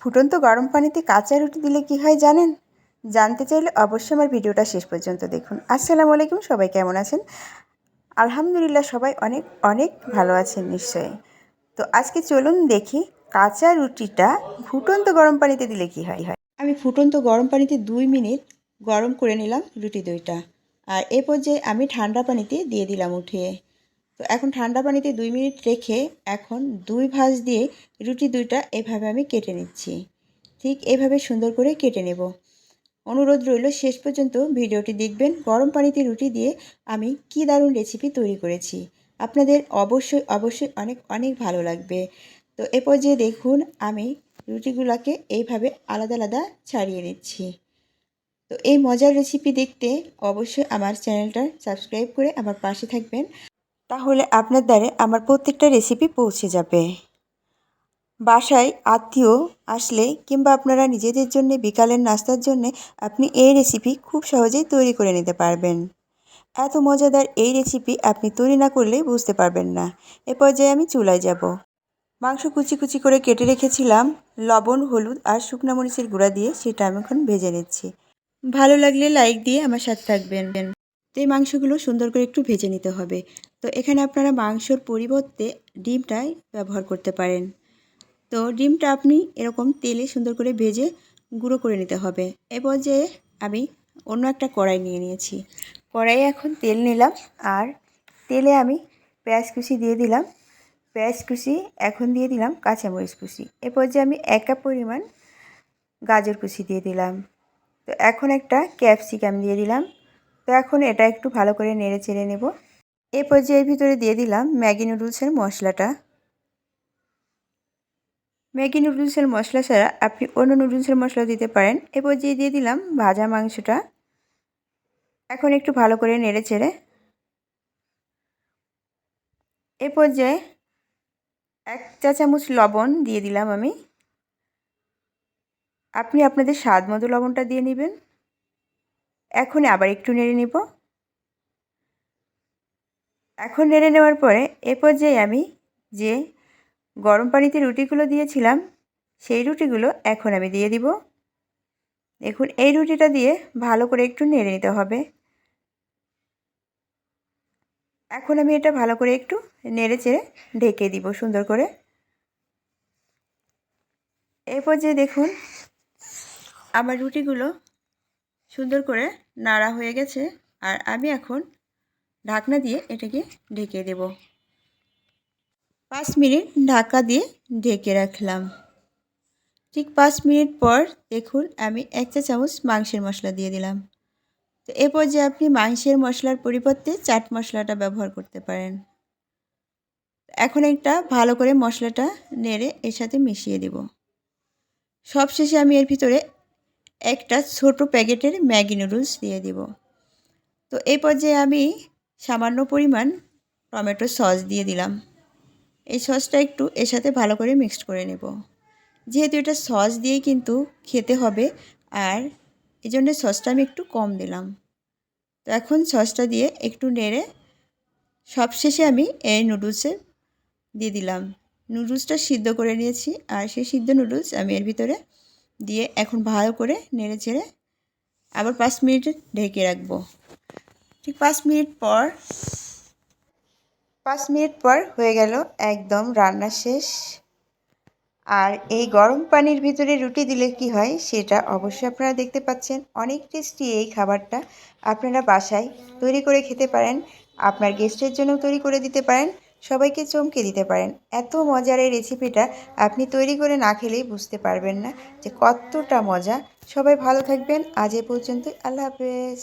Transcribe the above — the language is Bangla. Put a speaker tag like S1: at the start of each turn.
S1: ফুটন্ত গরম পানিতে কাঁচা রুটি দিলে কি হয় জানেন? জানতে চাইলে অবশ্যই আমার ভিডিওটা শেষ পর্যন্ত দেখুন। আসসালামু আলাইকুম, সবাই কেমন আছেন? আলহামদুলিল্লাহ, সবাই অনেক অনেক ভালো আছেন নিশ্চয়ই। তো আজকে চলুন দেখি কাঁচা রুটিটা ফুটন্ত গরম পানিতে দিলে কি হয়। আমি ফুটন্ত গরম পানিতে 2 মিনিট গরম করে নিলাম রুটি দুইটা। আর এ পর্যায়ে আমি ঠান্ডা পানিতে দিয়ে দিলাম উঠিয়ে। তো এখন ঠান্ডা পানিতে 2 মিনিট রেখে এখন 2 ভাঁজ দিয়ে রুটি দুইটা এভাবে আমি কেটে নিচ্ছি। ঠিক এভাবে সুন্দর করে কেটে নেব। অনুরোধ রইল শেষ পর্যন্ত ভিডিওটি দেখবেন। গরম পানিতে রুটি দিয়ে আমি কি দারুণ রেসিপি তৈরি করেছি, আপনাদের অবশ্যই অবশ্যই অনেক অনেক ভালো লাগবে। তো এ পর্যায়ে দেখুন আমি রুটিগুলোকে এইভাবে আলাদা আলাদা ছাড়িয়ে নিচ্ছি। তো এই মজার রেসিপি দেখতে অবশ্যই আমার চ্যানেলটা সাবস্ক্রাইব করে আমার পাশে থাকবেন, তাহলে আপনার দ্বারে আমার প্রত্যেকটা রেসিপি পৌঁছে যাবে। বাসায় আত্মীয় আসলে কিংবা আপনারা নিজেদের জন্য বিকালের নাস্তার জন্য আপনি এই রেসিপি খুব সহজেই তৈরি করে নিতে পারবেন। এত মজাদার এই রেসিপি আপনি তৈরি না করলেই বুঝতে পারবেন না। এ পর্যায়ে আমি চুলায় যাব। মাংস কুচি কুচি করে কেটে রেখেছিলাম লবণ, হলুদ আর শুকনো মরিচের গুঁড়া দিয়ে, সেটা আমি এখন ভেজে নিচ্ছি। ভালো লাগলে লাইক দিয়ে আমার সাথে থাকবেন। তো এই মাংসগুলো সুন্দর করে একটু ভেজে নিতে হবে। তো এখানে আপনারা মাংসর পরিবর্তে ডিমটাই ব্যবহার করতে পারেন। তো ডিমটা আপনি এরকম তেলে সুন্দর করে ভেজে গুঁড়ো করে নিতে হবে। এ পর্যায়ে আমি অন্য একটা কড়াই নিয়ে নিয়েছি। কড়াইয়ে এখন তেল নিলাম আর তেলে আমি পেঁয়াজ কুচি দিয়ে দিলাম। পেঁয়াজ কুচি এখন দিয়ে দিলাম কাঁচামরিচ কুচি। এ পর্যায়ে আমি 1 কাপ পরিমাণ গাজর কুচি দিয়ে দিলাম। তো এখন একটা ক্যাপসিকাম দিয়ে দিলাম। তো এখন এটা একটু ভালো করে নেড়ে চেড়ে নেব। এ পর্যায়ে এর ভিতরে দিয়ে দিলাম ম্যাগি নুডলসের মশলাটা। ম্যাগি নুডলসের মশলা ছাড়া আপনি অন্য নুডলসের মশলা দিতে পারেন। এ পর্যায়ে দিয়ে দিলাম ভাজা মাংসটা। এখন একটু ভালো করে নেড়ে চেড়ে এ পর্যায়ে 1 চা চামচ লবণ দিয়ে দিলাম আমি। আপনি আপনাদের স্বাদ মতো লবণটা দিয়ে নেবেন। এখন আবার একটু নেড়ে নেব। এখন নেড়ে নেওয়ার পরে এ পর্যায়ে আমি যে গরম পানিতে রুটিগুলো দিয়েছিলাম সেই রুটিগুলো এখন আমি দিয়ে দিব। দেখুন এই রুটিটা দিয়ে ভালো করে একটু নেড়ে নিতে হবে। এখন আমি এটা ভালো করে একটু নেড়ে চেড়ে ঢেকে দিব সুন্দর করে। এই পর্যায়ে দেখুন আমার রুটিগুলো সুন্দর করে নাড়া হয়ে গেছে আর আমি এখন ঢাকনা দিয়ে এটাকে ঢেকে দেব। 5 মিনিট ঢাকা দিয়ে ঢেকে রাখলাম। ঠিক 5 মিনিট পর দেখুন আমি 1 চা চামচ মাংসের মশলা দিয়ে দিলাম। তো এ পর্যায়ে আপনি মাংসের মশলার পরিবর্তে চাট মশলাটা ব্যবহার করতে পারেন। এখন একটা ভালো করে মশলাটা নেড়ে এর সাথে মিশিয়ে দেব। সবশেষে আমি এর ভিতরে একটা ছোট প্যাকেটের ম্যাগি নুডলস দিয়ে দিব। তো এই পর্যায়ে আমি সামান্য পরিমাণ টমেটো সস দিয়ে দিলাম। এই সসটা একটু এর সাথে ভালো করে মিক্সড করে নেব। যেহেতু এটা সস দিয়েই কিন্তু খেতে হবে আর এজন্য সসটা আমি একটু কম দিলাম। তো এখন সসটা দিয়ে একটু নেড়ে সবশেষে আমি এই নুডলসে দিয়ে দিলাম। নুডলসটা সিদ্ধ করে নিয়েছি আর সেই সিদ্ধ নুডলস আমি এর ভিতরে দিয়ে এখন ভালো করে নেড়ে চেড়ে আবার 5 মিনিট ঢেকে রাখবো। ঠিক 5 মিনিট পর হয়ে গেল, একদম রান্না শেষ। আর এই গরম পানির ভিতরে রুটি দিলে কি হয় সেটা অবশ্যই আপনারা দেখতে পাচ্ছেন। অনেক টেস্টি এই খাবারটা, আপনারা বাসায় তৈরি করে খেতে পারেন, আপনার গেস্টের জন্য তৈরি করে দিতে পারেন, সবাইকে চমকে দিতে পারেন। এত মজার এই রেসিপিটা আপনি তৈরি করে না খেলেই বুঝতে পারবেন না যে কতটা মজা। সবাই ভালো থাকবেন। আজ এ পর্যন্তই। আল্লাহ হাফেজ।